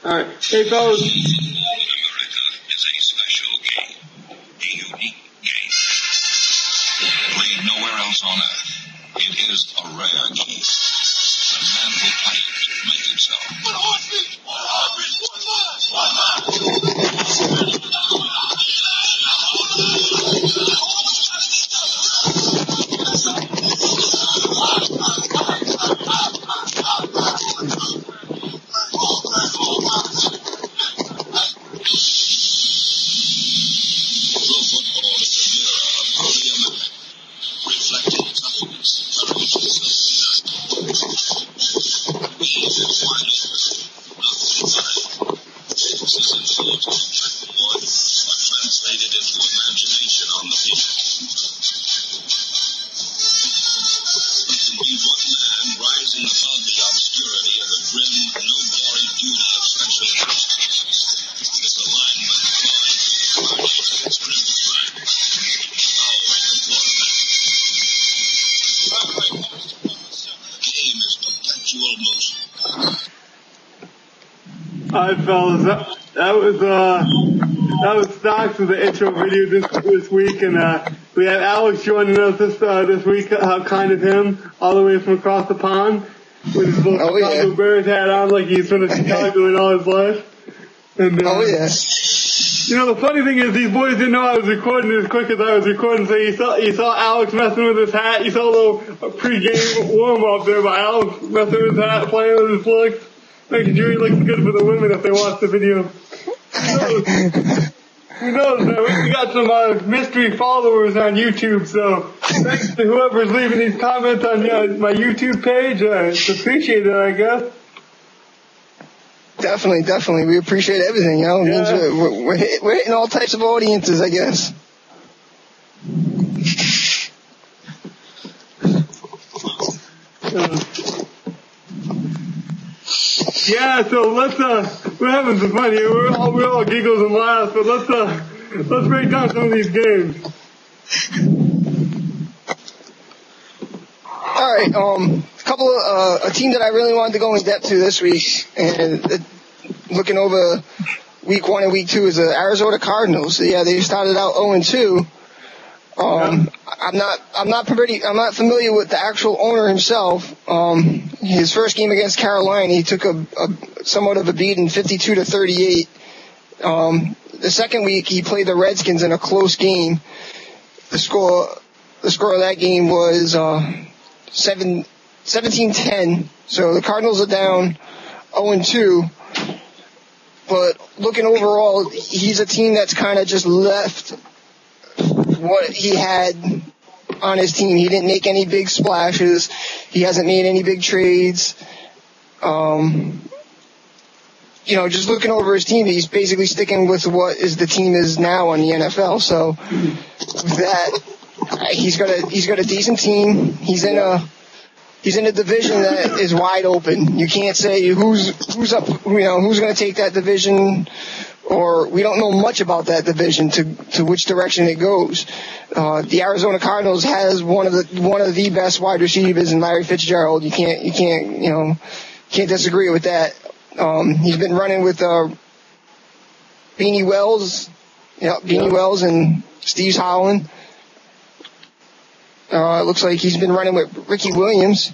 All right. Hey, fellas. America is a special game, a unique game, played nowhere else on earth. It is a rare game. The man who plays it make it so. One heartbeat! One heartbeat! One translated into imagination on the field. It can be one man rising above the obscurity of a grim, no-glory duty of central justice. This alignment flying through the carnage of its grim flag. The game is perpetual motion. All right, fellas. That was Stocks with the intro video this week, and we have Alex joining us this week. How kind of him, all the way from across the pond, with his little Chicago Bears hat on, like he's been a Chicago in all his life. And, yes. You know, the funny thing is, these boys didn't know I was recording as quick as I was recording, so you saw Alex messing with his hat. You saw a little pre-game warm-up there by Alex messing with his hat, playing with his looks, making sure he looks good for the women if they watch the video. Who knows, man? We got some mystery followers on YouTube, so thanks to whoever's leaving these comments on my YouTube page. It's appreciated, I guess. Definitely. We appreciate everything, It means we're hitting all types of audiences, I guess. Yeah, so we're having some fun here. We're all giggles and laughs, but let's break down some of these games. All right, a team that I really wanted to go in depth to this week, and looking over week 1 and week 2 is the Arizona Cardinals. So, yeah, they started out 0-2. I'm not familiar with the actual owner himself. His first game against Carolina, he took a somewhat of a beating, 52-38. The second week, he played the Redskins in a close game. The score of that game was 17-10. So the Cardinals are down 0-2. But looking overall, he's a team that's kind of just left what he had on his team. He didn't make any big splashes. He hasn't made any big trades. Just looking over his team, he's basically sticking with what is the team is now in the NFL. So with that, he's got a decent team. He's in a division that is wide open. You can't say who's up, who's going to take that division, or we don't know much about that division to which direction it goes. The Arizona Cardinals has one of the best wide receivers in Larry Fitzgerald. You can't disagree with that. He's been running with Beanie Wells, Wells and Steve Holland. It looks like he's been running with Ricky Williams.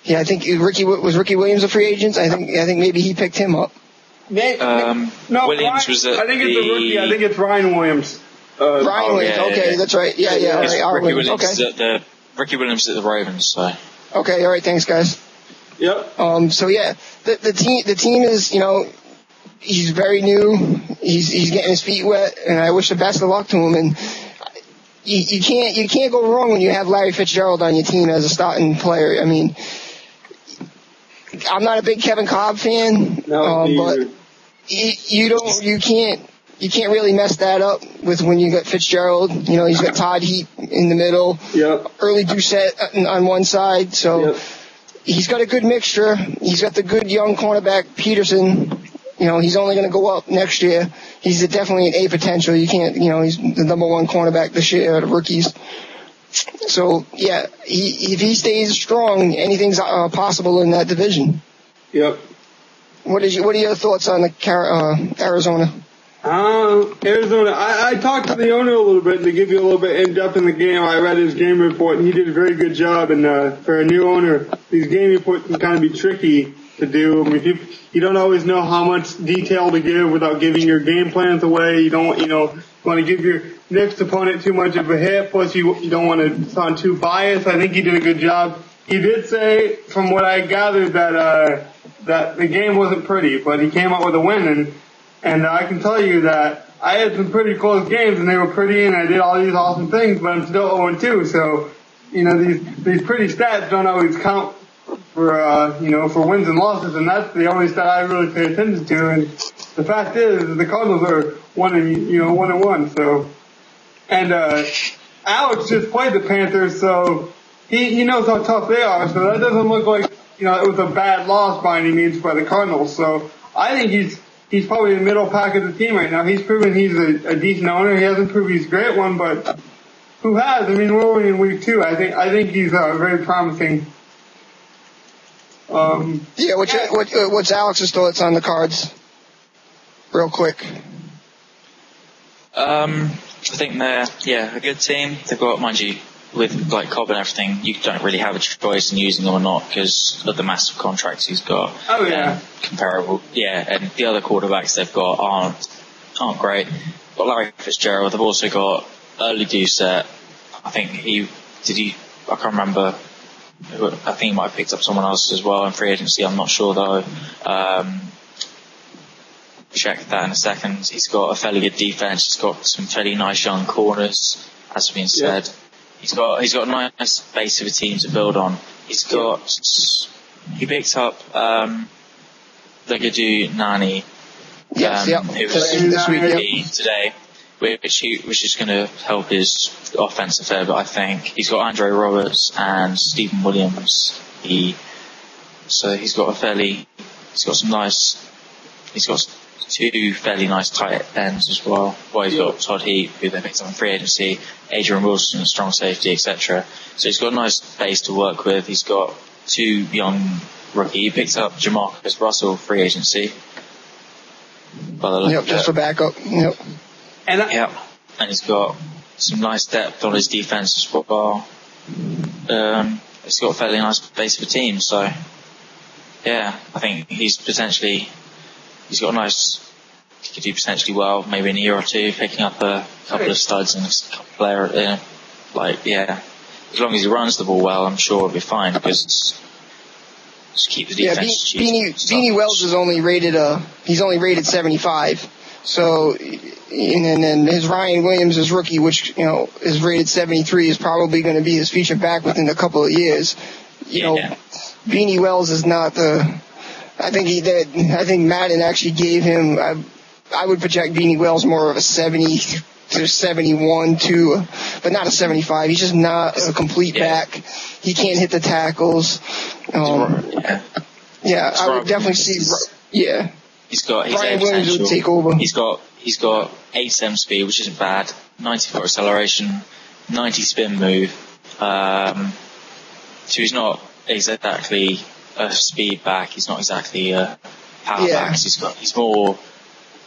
Yeah, I think Ricky Williams a free agent. I think maybe he picked him up. Williams was I think it's a rookie. I think it's Ryan Williams. Ryan Williams. Okay, that's right. Yeah. Ricky Williams Ricky Williams at the Ravens. So. Okay. All right. Thanks, guys. Yep. So yeah, the team is, he's very new. He's getting his feet wet, and I wish the best of luck to him. And you can't go wrong when you have Larry Fitzgerald on your team as a starting player. I mean, I'm not a big Kevin Cobb fan, but you can't really mess that up with when you got Fitzgerald. He's got Todd Heap in the middle, early Doucette on one side, so he's got a good mixture. He's got the good young cornerback Peterson. He's only going to go up next year. He's definitely an A potential. You can't, he's the number one cornerback this year out of rookies. So yeah, if he stays strong, anything's possible in that division. Yep. What are your thoughts on the Arizona? Arizona. I talked to the owner a little bit to give you a little bit in depth in the game. I read his game report, and he did a very good job. And for a new owner, these game reports can kind of be tricky to do. I mean, you don't always know how much detail to give without giving your game plans away. You don't, want to give your next opponent too much of a hit. Plus, you don't want to sound too biased. I think he did a good job. He did say, from what I gathered, that the game wasn't pretty, but he came out with a win. And I can tell you that I had some pretty close games, and they were pretty, and I did all these awesome things, but I'm still 0-2. So, these pretty stats don't always count for wins and losses, and that's the only stat I really pay attention to. And the fact is, the Cardinals are 1-1. So, and Alex just played the Panthers, so he knows how tough they are. So that doesn't look like it was a bad loss by any means by the Cardinals. So I think he's probably in the middle pack of the team right now. He's proven he's a decent owner. He hasn't proved he's a great one, but who has? I mean, we're only in week 2. I think he's very promising. What's Alex's thoughts on the Cards? Real quick. I think they're a good team. They've got, mind you, with like Cobb and everything, you don't really have a choice in using them or not because of the massive contracts he's got. Oh yeah. Comparable. Yeah, and the other quarterbacks they've got aren't great. But Larry Fitzgerald, they've also got early Doucette. I think I can't remember. I think he might have picked up someone else as well in free agency. I'm not sure though. Check that in a second. He's got a fairly good defense. He's got some fairly nice young corners, as has been said. Yeah. He's got a nice base of a team to build on. He picked up Legadu Nani, who was today, which is going to help his offense a fair bit, I think. He's got Andre Roberts and Stephen Williams. He's got two fairly nice tight ends as well. He's got Todd Heap, who they picked up in free agency, Adrian Wilson, strong safety, etc. So he's got a nice base to work with. He's got 2 young rookie. He picked up Jamarcus Russell, free agency. Just for backup. Yep. And he's got some nice depth on his defense as well. He's got a fairly nice base of a team. So, yeah, I think he could do potentially well, maybe in a year or two, picking up a couple of studs and a couple of players. As long as he runs the ball well, I'm sure it'll be fine because just keep the defense. Beanie Wells is only rated he's only rated 75. So, and then his Ryan Williams, his rookie, which is rated 73, is probably going to be his feature back within a couple of years. Beanie Wells is not the. I think Madden actually gave him. I would project Beanie Wells more of a 70 to 71 but not a 75. He's just not a complete back. He can't hit the tackles. I would definitely see. Yeah. He's got Ryan Williams would take over. He's got 8 speed, which isn't bad. 94 acceleration, 90 spin move. So he's not exactly a speed back. He's not exactly a power back. He's more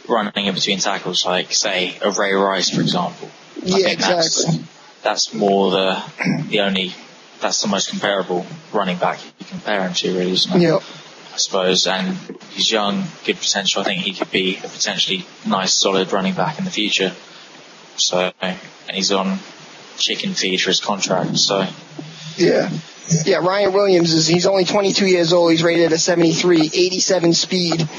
running in between tackles, like say a Ray Rice, for example. I think exactly. That's more that's the most comparable running back you can compare him to, really, isn't it? Yep. I suppose, and he's young, good potential. I think he could be a potentially nice, solid running back in the future. So, and he's on chicken feed for his contract. So, yeah. Ryan Williams he's only 22 years old. He's rated at a 73, 87 speed,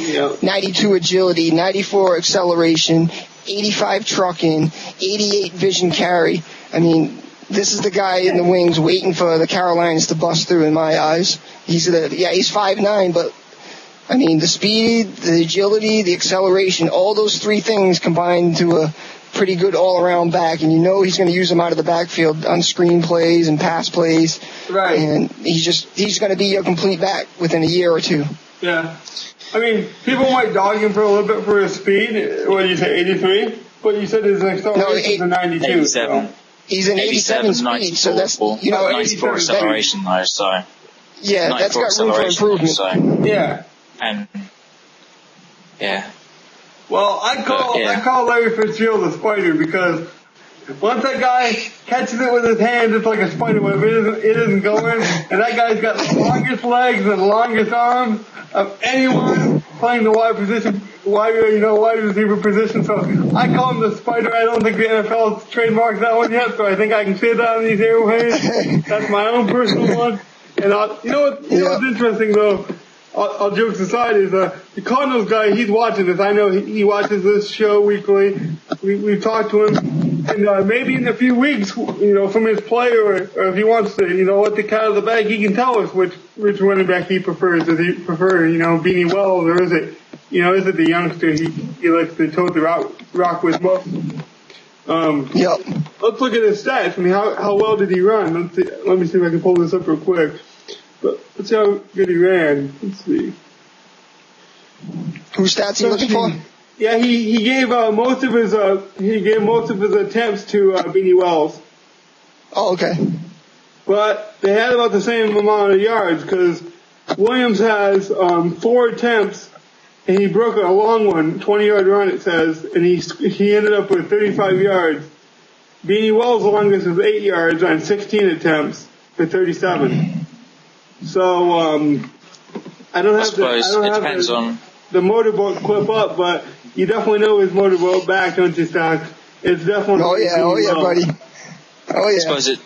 92 agility, 94 acceleration, 85 trucking, 88 vision carry. I mean, this is the guy in the wings waiting for the Carolinas to bust through in my eyes. He's 5'9", but I mean, the speed, the agility, the acceleration, all those 3 things combined to a pretty good all-around back, and he's going to use them out of the backfield on screen plays and pass plays. Right. And he's going to be a complete back within a year or 2. Yeah. I mean, people might dog him for a little bit for his speed. What did you say, 83? But you said his acceleration is a 92. 87. So. He's an 87 speed, so that's 94 acceleration though. So that's got room for improvement. So, yeah. And yeah. Well, I call Larry Fitzgerald a spider because once that guy catches it with his hands, it's like a spider web. It isn't going. And that guy's got the longest legs and longest arms of anyone playing the wide receiver position. So I call him the spider. I don't think the NFL has trademarked that one yet, so I think I can say that on these airwaves. That's my own personal one. And you know what's interesting though? All jokes aside, is the Cardinals guy, he's watching this. I know he watches this show weekly. We've talked to him. And maybe in a few weeks, from his play or if he wants to, let the cat out of the bag, he can tell us which running back he prefers. Does he prefer, Beanie Wells, or is it the youngster he likes to tote the rock with most? Let's look at his stats. I mean, how well did he run? Let me see if I can pull this up real quick. But let's see how good he ran. Let's see. Whose stats are you looking for? Yeah, he gave most of his attempts to Beanie Wells. Oh, okay. But they had about the same amount of yards because Williams has 4 attempts and he broke a long one, 20-yard run it says, and he ended up with 35 yards. Beanie Wells' longest was 8 yards on 16 attempts for 37. So I don't have the motorboat clip up, but you definitely know his motorboat back, don't you, Stack? It's definitely. Oh yeah, buddy. Oh yeah. I suppose it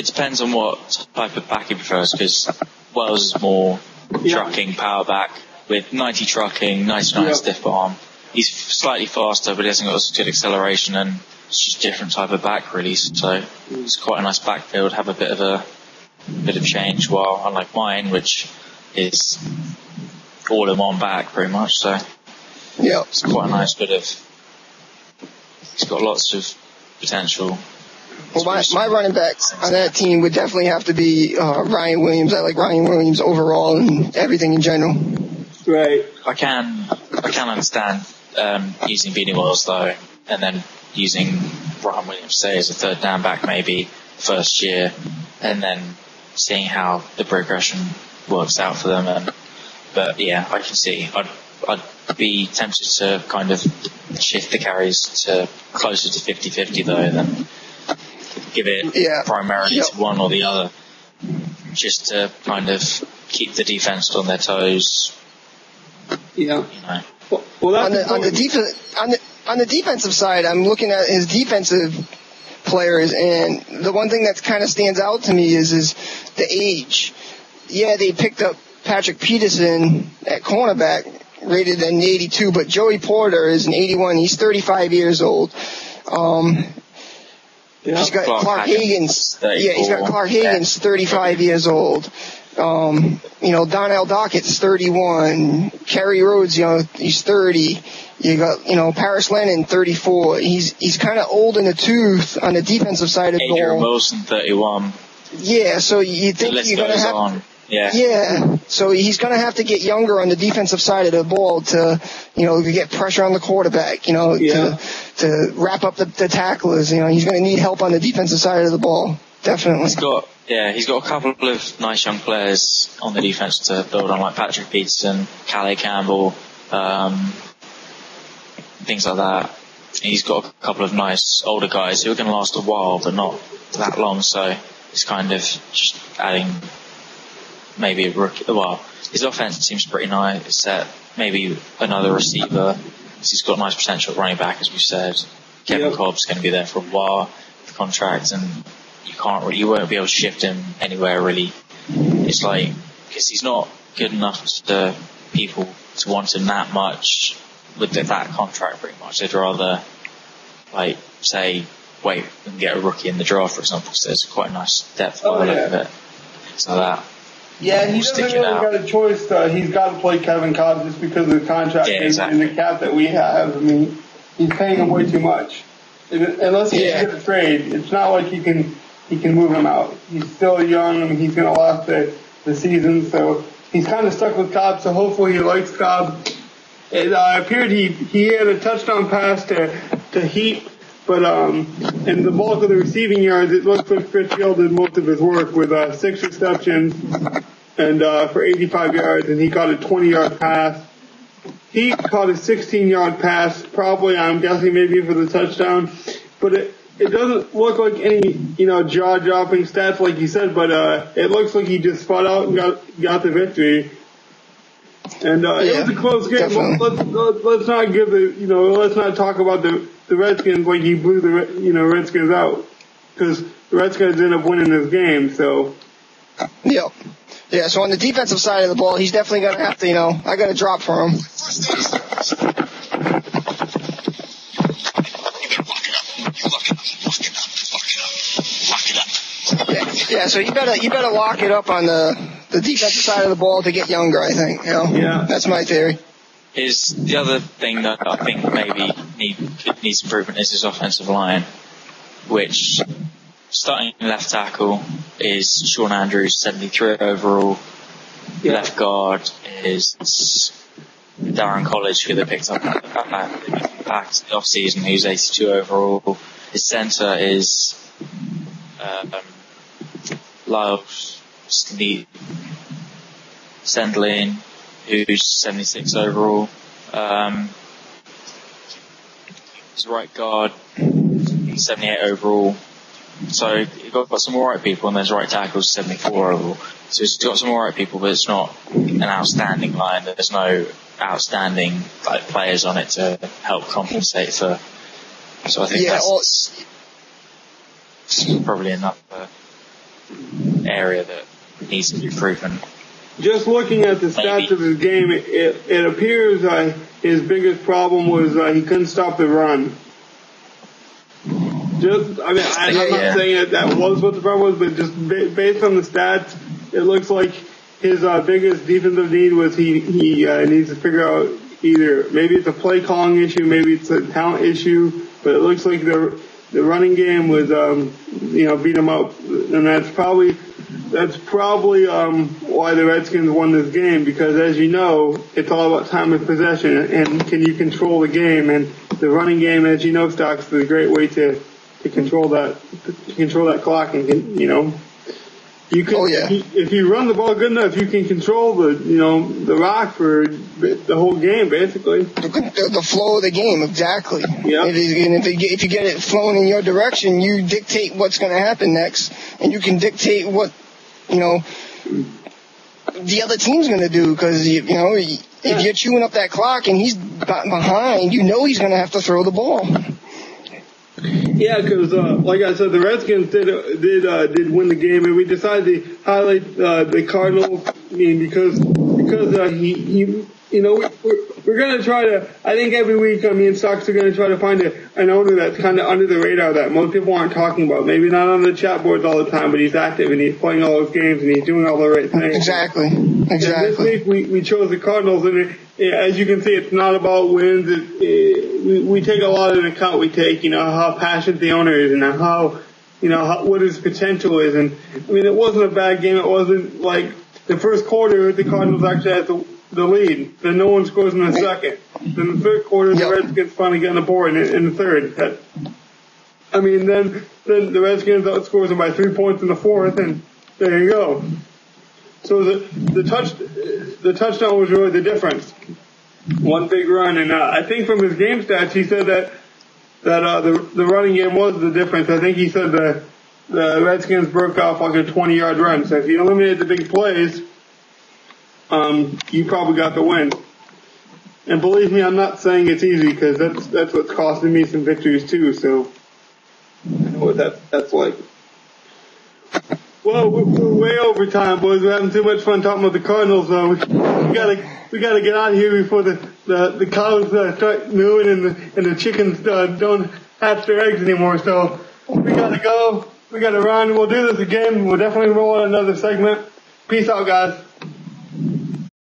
depends on what type of back he prefers, because Wells is more trucking power back with 90 trucking, 99 stiff arm. He's slightly faster, but he hasn't got as good acceleration, and it's just a different type of back really. So it's quite a nice backfield, have a bit of change, while unlike mine, which is all in one back pretty much, so it's quite a nice bit of, he's got lots of potential. Well, my running backs on that team would definitely have to be Ryan Williams. I like Ryan Williams overall and everything in general. Right. I can understand using Beanie Wells though, and then using Ryan Williams, say, as a third down back maybe first year, and then seeing how the progression works out for them. But yeah, I can see. I'd be tempted to kind of shift the carries to closer to 50-50 though, than give it primarily to one or the other, just to kind of keep the defense on their toes. Yeah. Well, on the defensive side, I'm looking at his defensive players, and the one thing that kind of stands out to me is the age. Yeah, they picked up Patrick Peterson at cornerback, rated an 82, but Joey Porter is an 81. He's 35 years old. He's got Clark Higgins. He's got Clark Higgins, 35 years old. Donnell Dockett's 31. Kerry Rhodes, he's 30. You got, Paris Lennon, 34. He's kind of old in the tooth on the defensive side of the ball. Adrian Wilson, 31. Yeah, so you think you're going to have... on. Yeah. Yeah. So he's going to have to get younger on the defensive side of the ball to get pressure on the quarterback, to wrap up the tacklers. He's going to need help on the defensive side of the ball. Definitely. He's got a couple of nice young players on the defense to build on, like Patrick Peterson, Calais Campbell, things like that. He's got a couple of nice older guys who are going to last a while, but not that long. So it's kind of just adding maybe a rookie. Well, his offense seems pretty nice. Set maybe another receiver. He's got nice potential at running back, as we said. Kevin Cobb's going to be there for a while with the contract, and you won't be able to shift him anywhere really. It's like, because he's not good enough to people to want him that much with that contract pretty much. They'd rather, say, wait and get a rookie in the draft, for example, because there's quite a nice depth by the look of it. So that. Yeah, he doesn't really got a choice. He's got to play Kevin Cobb just because of the contract and the cap that we have. I mean, he's paying him way too much. Unless he can get a trade, it's not like he can move him out. He's still young. I mean, he's going to last the season, so he's kind of stuck with Cobb. So hopefully he likes Cobb. It appeared he had a touchdown pass to Heap, but in the bulk of the receiving yards, it looks like Fitzgerald did most of his work with 6 receptions and for 85 yards, and he got a 20-yard pass. he caught a 16-yard pass, probably, I'm guessing maybe for the touchdown, but it doesn't look like any, jaw-dropping stats like you said, but it looks like he just fought out and got the victory. And it was a close game. Let's not give let's not talk about the Redskins like he blew the Redskins out, because the Redskins ended up winning this game. So. Yep. Yeah. So on the defensive side of the ball, he's definitely gonna have to. I got to drop for him. Yeah, so you better lock it up on the defensive side of the ball to get younger, I think. Yeah. That's my theory. The other thing that I think maybe needs improvement is his offensive line, which starting left tackle is Sean Andrews, 73 overall. Yeah. Left guard is Darren College, who they picked up back to the off-season, who's 82 overall. His center is Lyles Sendlin, who's 76 overall. His right guard, 78 overall. So you've got some alright people, and there's right tackles, 74 overall. So he's got some alright people, but it's not an outstanding line. There's no outstanding players on it to help compensate for. So I think that's probably another area that needs some improvement. Just looking at the stats of his game, it appears his biggest problem was he couldn't stop the run. I'm not saying that was what the problem was, but just based on the stats, it looks like his biggest defensive need was he needs to figure out either maybe it's a play calling issue, maybe it's a talent issue, but it looks like the running game was beat him up, and that's probably why the Redskins won this game, because as you know, it's all about time of possession and can you control the game, and the running game, as you know, Stocks, is a great way to control that clock, and you can if you run the ball good enough, you can control the rock for the whole game basically. The flow of the game, exactly. Yeah. If you get it flowing in your direction, you dictate what's going to happen next, and you can dictate what the other team's going to do, because if you're chewing up that clock and he's behind, he's going to have to throw the ball. Yeah, because like I said, the Redskins did win the game, and we decided to highlight the Cardinals. I mean, because we're gonna try to. I think every week, me and Stocks are gonna try to find an owner that's kind of under the radar that most people aren't talking about. Maybe not on the chat boards all the time, but he's active and he's playing all those games and he's doing all the right things. Exactly. And this week we chose the Cardinals, and as you can see, it's not about wins. We take a lot into account. We take, how passionate the owner is and how, what his potential is. And I mean, it wasn't a bad game. It wasn't like the first quarter, the Cardinals actually had the lead. Then no one scores in the second. Then the third quarter, the Redskins finally get on the board in the third. Then the Redskins outscores them by 3 points in the fourth, and there you go. So the touchdown was really the difference. One big run, and I think from his game stats, he said that the running game was the difference. I think he said the Redskins broke off like a 20-yard run. So if you eliminated the big plays, you probably got the win. And believe me, I'm not saying it's easy, because that's what's costing me some victories too. So I know what that's like. Well, we're way over time, boys. We're having too much fun talking about the Cardinals, though. We gotta get out of here before the cows start mooing and the chickens don't hatch their eggs anymore. So we gotta go. We gotta run. We'll do this again. We'll definitely roll out another segment. Peace out, guys.